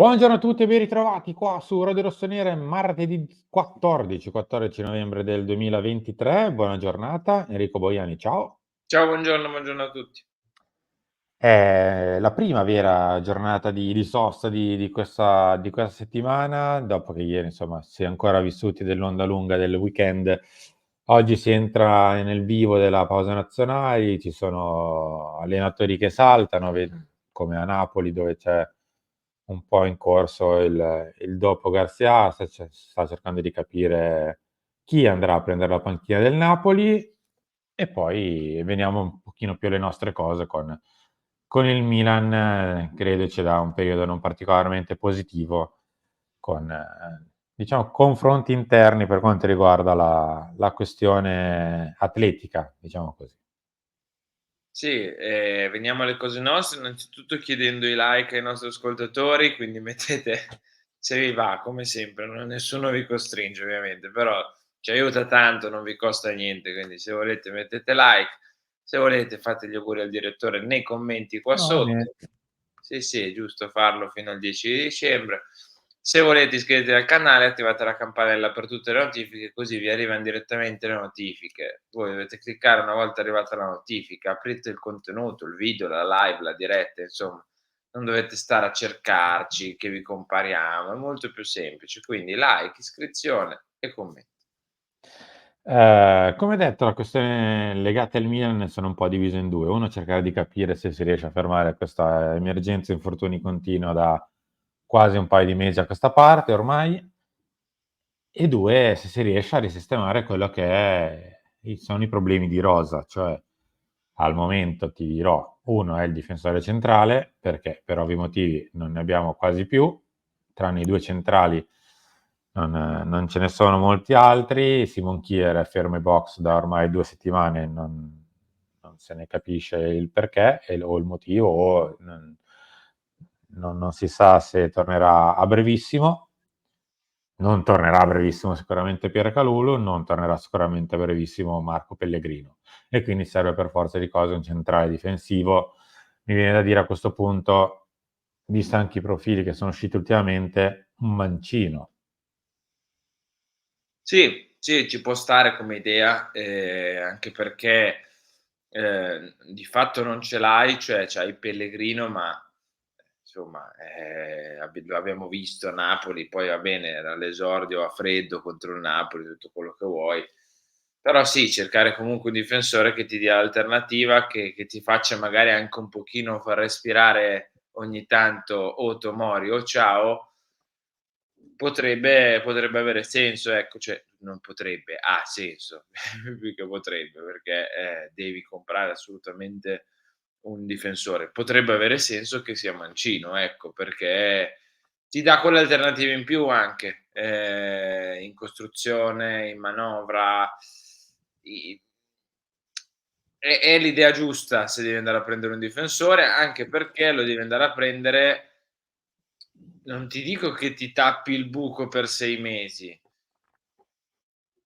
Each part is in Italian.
Buongiorno a tutti e ben ritrovati qua su Radio Rossonera, martedì 14 novembre del 2023. Buona giornata, Enrico Boiani, ciao. Ciao, buongiorno a tutti. È la prima vera giornata di sosta di questa settimana, dopo che ieri, insomma, si è ancora vissuti dell'onda lunga del weekend. Oggi si entra nel vivo della pausa nazionali, ci sono allenatori che saltano, come a Napoli dove c'è un po' in corso il dopo Garcia, sta cercando di capire chi andrà a prendere la panchina del Napoli e poi veniamo un pochino più alle nostre cose con il Milan, credo ci dà un periodo non particolarmente positivo con, diciamo, confronti interni per quanto riguarda la questione atletica, diciamo così. Sì, veniamo alle cose nostre, innanzitutto chiedendo i like ai nostri ascoltatori, quindi mettete se vi va, come sempre, nessuno vi costringe ovviamente, però ci aiuta tanto, non vi costa niente, quindi se volete mettete like, se volete fate gli auguri al direttore nei commenti qua No, sotto. Sì, sì, è giusto farlo fino al 10 di dicembre. Se volete iscrivetevi al canale, attivate la campanella per tutte le notifiche, così vi arrivan direttamente le notifiche. Voi dovete cliccare una volta arrivata la notifica, aprite il contenuto, il video, la live, la diretta, insomma, non dovete stare a cercarci che vi compariamo, è molto più semplice. Quindi like, iscrizione e commento. Come detto, la questione legate al Milan sono un po' divise in due. Uno, cercare di capire se si riesce a fermare questa emergenza infortuni continua da quasi un paio di mesi a questa parte ormai, e due, se si riesce a risistemare quello che sono i problemi di rosa, cioè al momento ti dirò, uno è il difensore centrale, perché per ovvi motivi non ne abbiamo quasi più, tranne i due centrali non ce ne sono molti altri. Simon Kier è fermo ai box da ormai 2 settimane, non se ne capisce il perché o il motivo, o non si sa se tornerà a brevissimo. Non tornerà a brevissimo sicuramente Pierre Calulu, non tornerà sicuramente a brevissimo Marco Pellegrino, e quindi serve per forza di cose un centrale difensivo. Mi viene da dire a questo punto, visto anche i profili che sono usciti ultimamente, un mancino. Sì, sì, ci può stare come idea, anche perché, di fatto non ce l'hai, cioè c'hai Pellegrino, ma insomma, lo abbiamo visto a Napoli, poi va bene, era l'esordio a freddo contro il Napoli, tutto quello che vuoi. Però sì, cercare comunque un difensore che ti dia l'alternativa, che ti faccia magari anche un pochino far respirare ogni tanto o Tomori o Thiaw. Potrebbe avere senso, ecco, cioè non potrebbe, ha senso, più che potrebbe, perché, devi comprare assolutamente un difensore. Potrebbe avere senso che sia mancino, ecco, perché ti dà quell'alternativa in più anche, in costruzione, in manovra, i è l'idea giusta se devi andare a prendere un difensore, anche perché lo devi andare a prendere, non ti dico che ti tappi il buco per 6 mesi,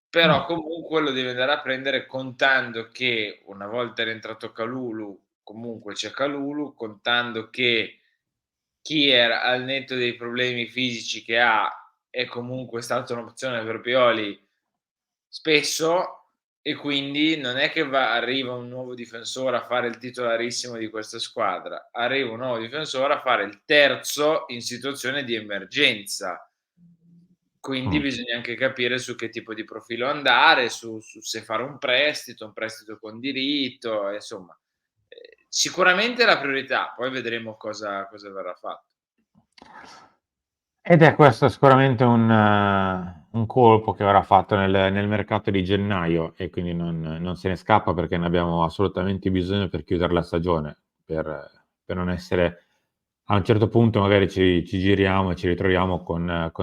però No. comunque lo devi andare a prendere contando che una volta rientrato Kalulu, comunque c'è Kalulu, contando che Kier, al netto dei problemi fisici che ha, è comunque stata un'opzione per Pioli spesso, e quindi non è che arriva un nuovo difensore a fare il titolarissimo di questa squadra, arriva un nuovo difensore a fare il terzo in situazione di emergenza. Quindi Mm. bisogna anche capire su che tipo di profilo andare, su se fare un prestito con diritto, insomma. Sicuramente è la priorità, poi vedremo cosa verrà fatto. Ed è questo sicuramente un colpo che avrà fatto nel mercato di gennaio, e quindi non se ne scappa, perché ne abbiamo assolutamente bisogno per chiudere la stagione, per non essere a un certo punto magari ci giriamo e ci ritroviamo con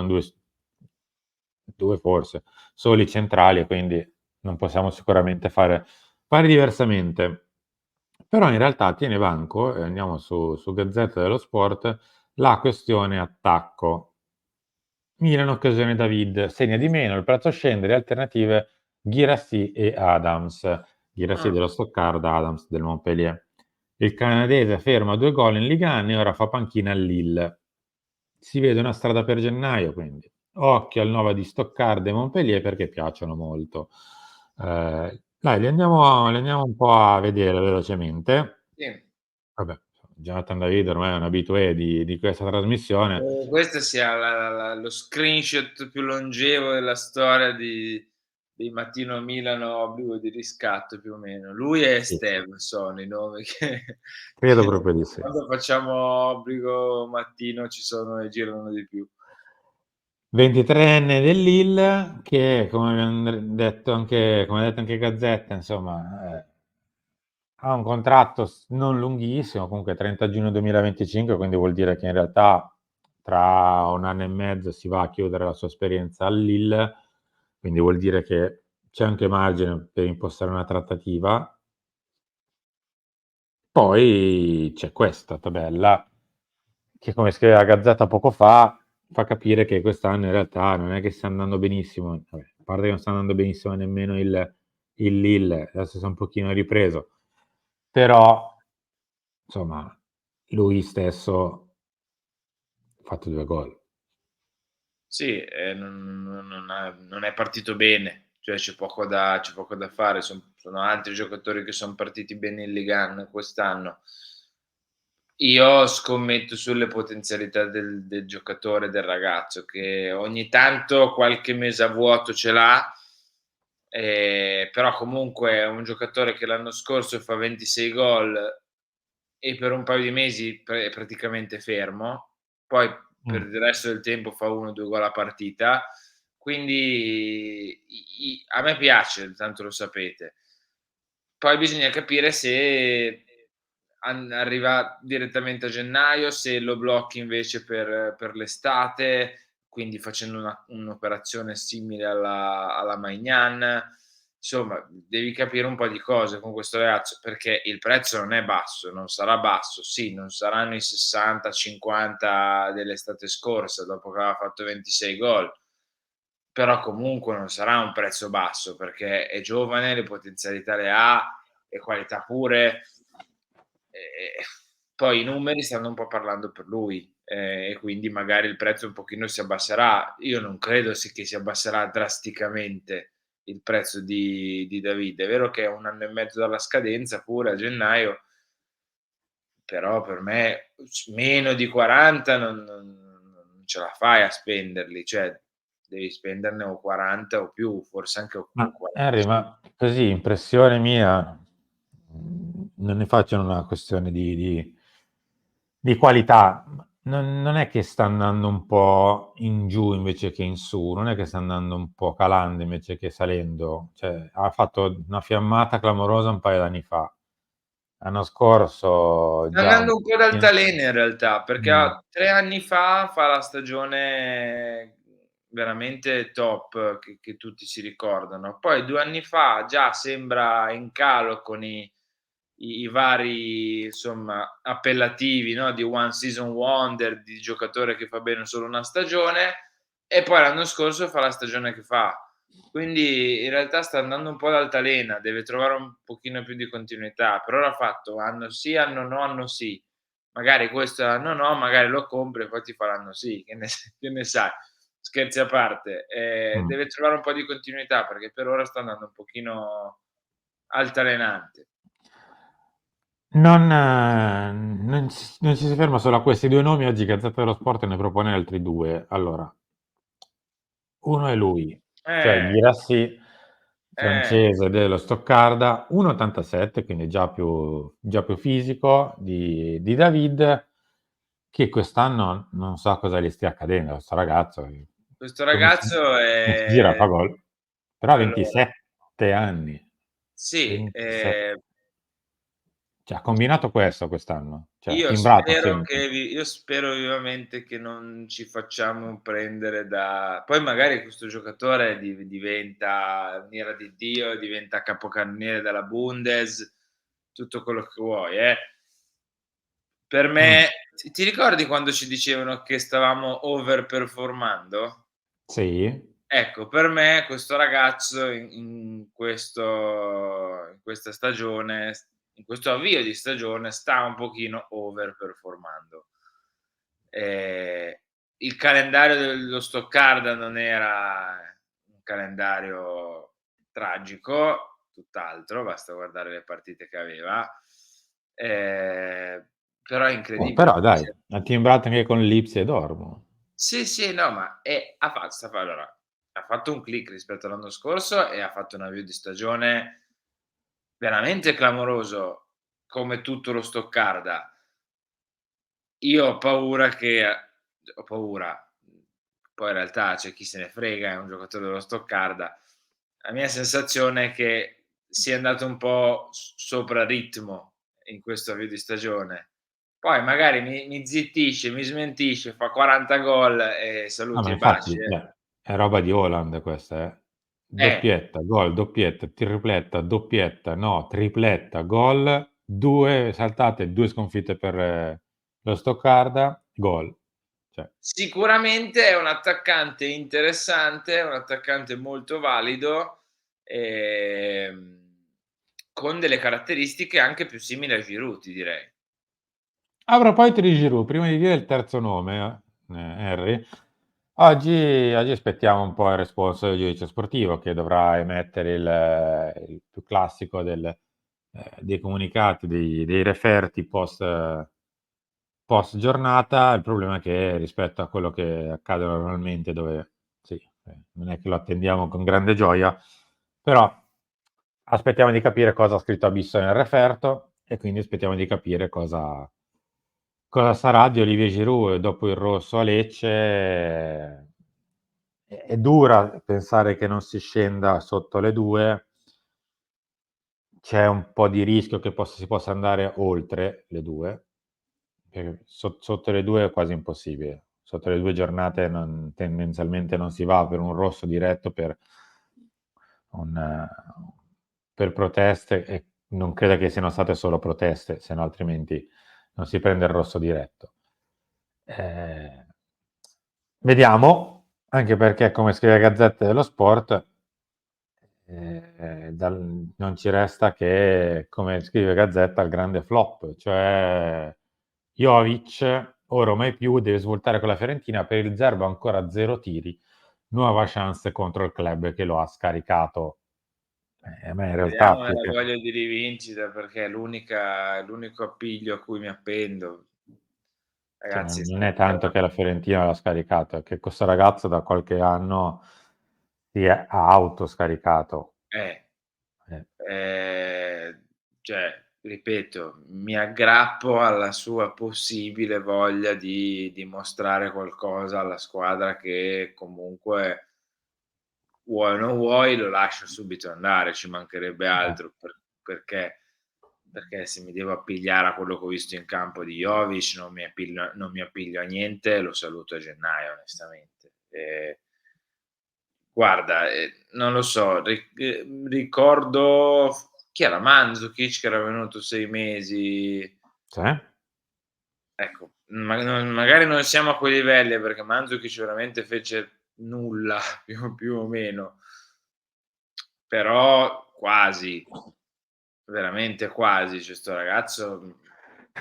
due forse soli centrali, e quindi non possiamo sicuramente fare diversamente. Però in realtà tiene banco, e andiamo su Gazzetta dello Sport, la questione attacco. Milan occasione David, segna di meno, il prezzo scende, le alternative Guirassy e Adams. Guirassy Ah, dello Stoccarda, Adams del Montpellier. Il canadese ferma 2 gol in Liga e ora fa panchina al Lille. si vede una strada per gennaio, quindi occhio al Nova di Stoccarda e Montpellier perché piacciono molto. Dai, li andiamo un po' a vedere velocemente. Sì. Vabbè, Jonathan David ormai è un abitué di questa trasmissione. Questo sia lo screenshot più longevo della storia dei Mattino Milano Obbligo di riscatto più o meno. Lui e Sì, sì, Stev sono i nomi credo proprio di sì. quando facciamo Obbligo Mattino ci sono e girano di più. 23enne del Lille che, come ha detto anche Gazzetta, insomma, ha un contratto non lunghissimo, comunque 30 giugno 2025, quindi vuol dire che in realtà tra un anno e mezzo si va a chiudere la sua esperienza al Lille, quindi vuol dire che c'è anche margine per impostare una trattativa. Poi c'è questa tabella che, come scrive la Gazzetta poco fa capire che quest'anno in realtà non è che sta andando benissimo, vabbè, a parte che non sta andando benissimo nemmeno il Lille, adesso si è un pochino ripreso, però insomma lui stesso ha fatto 2 gol. Sì, non è partito bene, cioè c'è poco da fare, sono altri giocatori che son partiti bene in Ligue 1 quest'anno. Io scommetto sulle potenzialità del giocatore, del ragazzo, che ogni tanto qualche mese a vuoto ce l'ha, però comunque è un giocatore che l'anno scorso fa 26 gol e per un paio di mesi è praticamente fermo, poi per Mh. il resto del tempo fa 1 o 2 gol a partita, quindi a me piace, tanto lo sapete. Poi bisogna capire se arriva direttamente a gennaio, se lo blocchi invece per l'estate, quindi facendo un'operazione simile alla Maignan. Insomma, devi capire un po' di cose con questo ragazzo, perché il prezzo non è basso, non sarà basso. Sì, non saranno i 60, 50 dell'estate scorsa, dopo che aveva fatto 26 gol, però comunque non sarà un prezzo basso, perché è giovane, le potenzialità le ha, e qualità pure. Poi i numeri stanno un po' parlando per lui, e quindi magari il prezzo un pochino si abbasserà. Io non credo che si abbasserà drasticamente il prezzo di David. È vero che è 1 anno e mezzo dalla scadenza pure a gennaio, però per me meno di 40 non ce la fai a spenderli, cioè devi spenderne o 40 o più, forse anche o Ma Henry, 45. ma così impressione mia, non ne facciano una questione di qualità. Non è che sta andando un po' in giù invece che in su, non è che sta andando un po' calando invece che salendo. Cioè, ha fatto una fiammata clamorosa un paio d'anni fa. L'anno scorso Sta già un andando un po' pochino. d'altalena in realtà, perché Mh, 3 anni fa la stagione veramente top che tutti si ricordano. Poi 2 anni fa già sembra in calo con i vari, insomma, appellativi, no, di one season wonder, di giocatore che fa bene solo una stagione, e poi l'anno scorso fa la stagione che fa. Quindi in realtà sta andando un po' d'altalena, deve trovare un pochino più di continuità. Per ora ha fatto anno sì, anno no, anno sì. Magari questo è l'anno no, magari lo compri e poi ti fa l'anno sì, che ne sai. Scherzi a parte, mh. deve trovare un po' di continuità perché per ora sta andando un pochino altalenante. Non ci si ferma solo a questi 2 nomi, oggi Gazzetta dello Sport ne propone altri 2. Allora, uno è lui, cioè Eh, Guirassy, eh. francese dello Stoccarda, 1,87, quindi già più fisico di David, che quest'anno non so cosa gli stia accadendo a 'sto ragazzo, Questo ragazzo come si gira fa gol, però ha allora 27 anni, sì, 27, cioè ha combinato questo quest'anno, cioè ha timbrato sempre. io spero vivamente che non ci facciamo prendere da poi magari questo giocatore diventa un'ira di Dio, diventa capocannoniere della Bundes, tutto quello che vuoi, eh. Per Mh, me ti ricordi quando ci dicevano che stavamo overperformando? sì? Ecco, per me questo ragazzo in questa stagione, in questo avvio di stagione sta un pochino overperformando. Ehm, il calendario dello Stoccarda non era un calendario tragico, tutt'altro, basta guardare le partite che aveva. Però è incredibile Però come dai, sia. ha timbrato anche con l'Ipsia e Dortmund. Sì, sì, no, ma allora, ha fatto un click rispetto all'anno scorso e ha fatto un avvio di stagione veramente clamoroso, come tutto lo Stoccarda. Io ho paura, poi in realtà c'è chi se ne frega, è un giocatore dello Stoccarda. La mia sensazione è che sia andato un po' sopra ritmo in questo avvio di stagione. Poi magari mi zittisce, mi smentisce, fa 40 gol e No, ma saluti e baci, infatti, è roba di Haaland questa, eh. eh. Doppietta, gol, doppietta, tripletta, doppietta, no, tripletta, gol, 2 saltate, 2 sconfitte per lo Stoccarda, gol. Cioè, Sicuramente è un attaccante interessante, è un attaccante molto valido, con delle caratteristiche anche più simili a Giroud, ti direi. a proposito di Giroud, prima di dire il terzo nome, Henry, oggi aspettiamo un po' il responso del giudice sportivo che dovrà emettere il più classico dei comunicati, dei referti post giornata. Il problema è che rispetto a quello che accade normalmente, dove sì, non è che lo attendiamo con grande gioia, però aspettiamo di capire cosa ha scritto Abisso nel referto e quindi aspettiamo di capire cosa sarà di Olivier Giroud dopo il rosso a Lecce. È dura pensare che non si scenda sotto le 2. C'è un po' di rischio che si possa andare oltre le 2, perché sotto le 2 è quasi impossibile. Sotto le 2 giornate tendenzialmente non si va per un rosso diretto un, per proteste, e non credo che siano state solo proteste, se no altrimenti non si prende il rosso diretto. Eh, Vediamo, anche perché come scrive Gazzetta dello Sport, non ci resta che, come scrive Gazzetta, il grande flop, cioè Jovic, ora o mai più, deve svoltare con la Fiorentina, per il Zerbo ancora 0 tiri, nuova chance contro il club che lo ha scaricato. A me in realtà Speriamo più nella che... voglia di rivincita perché è l'unico appiglio a cui mi appendo. Cioè, Ragazzi, è non è stata tanto che la Fiorentina l'ha scaricato, è che questo ragazzo da qualche anno ha autoscaricato. eh. Eh, Cioè, ripeto, mi aggrappo alla sua possibile voglia di dimostrare qualcosa alla squadra che comunque vuoi o non vuoi lo lascio subito andare, ci mancherebbe eh. altro perché se mi devo appigliare a quello che ho visto in campo di Jovic non mi appiglio a niente, lo saluto a gennaio onestamente. Guarda, non lo so, ricordo chi era Mandzukic che era venuto 6 mesi, Sì? ecco, magari non siamo a quei livelli, perché Mandzukic veramente fece nulla più o meno, però quasi, veramente quasi. Cioè 'sto ragazzo,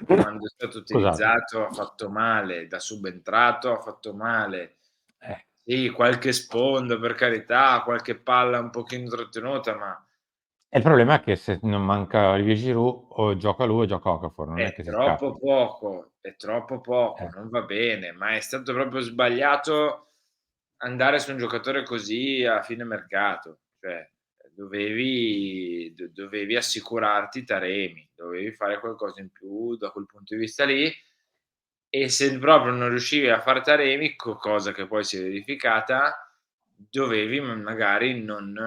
quando è stato Scusate. utilizzato ha fatto male, da subentrato ha fatto male. Eh. Sì, qualche sponda per carità, qualche palla un pochino trattenuta, ma E il problema è che se non manca Olivier Giroud, o gioca lui o gioca Okafor, non è che si scappi. è troppo poco, Eh. non va bene, ma è stato proprio sbagliato andare su un giocatore così a fine mercato. Cioè, dovevi assicurarti Taremi, dovevi fare qualcosa in più da quel punto di vista lì, e se proprio non riuscivi a far Taremi, cosa che poi si è verificata, dovevi magari non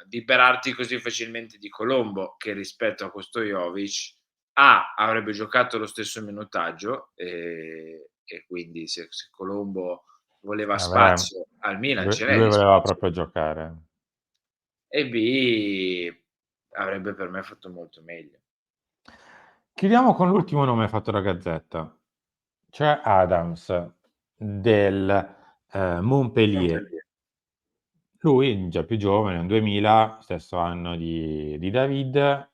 liberarti così facilmente di Colombo, che rispetto a questo Jovic avrebbe giocato lo stesso minutaggio, e quindi se Colombo voleva Vabbè, spazio al Milan ce n'è lui di voleva spazio, proprio giocare. e B avrebbe per me fatto molto meglio. Chiudiamo con l'ultimo nome fatto da Gazzetta, cioè Adams del Montpellier. Montpellier. Lui, già più giovane, nel 2000, stesso anno di David,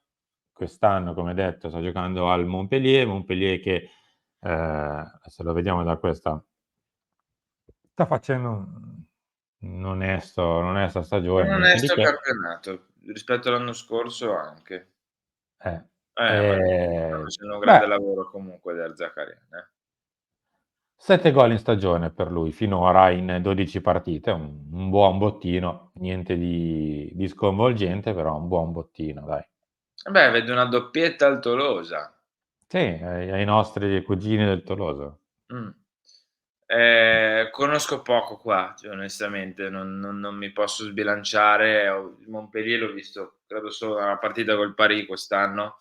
quest'anno, come detto, sta giocando al Montpellier che, se lo vediamo da questa sta facendo un'onesta stagione, Un niente di onesto che. campionato, rispetto all'anno scorso anche. Eh, Ma sta facendo un grande beh, lavoro comunque Der Zakarian, 7 gol in stagione per lui finora in 12 partite, un buon bottino, niente di sconvolgente, però un buon bottino, dai. Beh, vedo una doppietta al Tolosa. Sì, ai nostri cugini del Tolosa. Mh. Conosco poco qua, cioè onestamente non mi posso sbilanciare. Ho il Montpellier l'ho visto credo solo una partita col Paris quest'anno.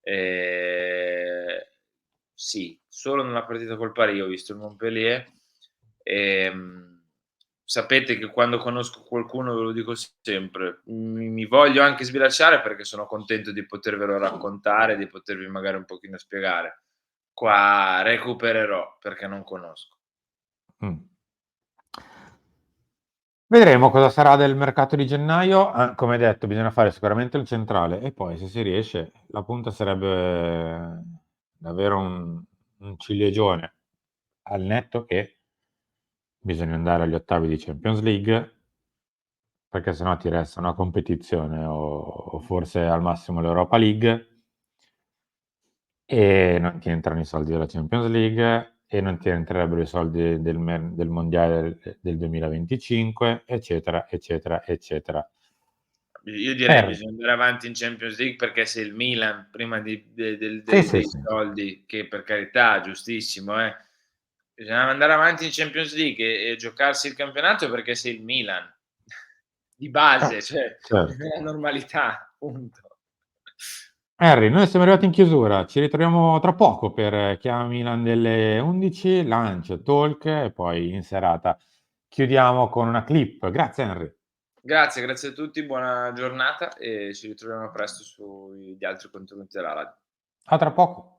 Ehm, sì, solo nella partita col Paris ho visto il Montpellier. Sapete che quando conosco qualcuno ve lo dico sempre, mi voglio anche sbilanciare perché sono contento di potervelo raccontare, di potervi magari un pochino spiegare. Qua recupererò perché non conosco. Mh. Vedremo cosa sarà del mercato di gennaio. Come detto, bisogna fare sicuramente il centrale e poi, se si riesce, la punta sarebbe davvero un cilieggione, al netto che bisogna andare agli ottavi di Champions League, perché sennò ti resta una competizione o forse al massimo l'Europa League e non ti entrano i soldi della Champions League e non ti entrerebbero i soldi del mondiale del 2025, eccetera, eccetera, eccetera. Io direi Harry. bisogna andare avanti in Champions League perché se il Milan prima di de del Sì, dei sì, dei sì. soldi, che per carità giustissimo, bisognava andare avanti in Champions League e giocarsi il campionato perché sei il Milan. Di base, cioè Certo. nella normalità, punto. Harry, noi siamo arrivati in chiusura, ci ritroviamo tra poco per Chiama Milan delle 11, lunch, talk e poi in serata chiudiamo con una clip. Grazie Henry. Grazie a tutti, buona giornata e ci ritroviamo presto sugli altri contenuti della radio. A tra poco.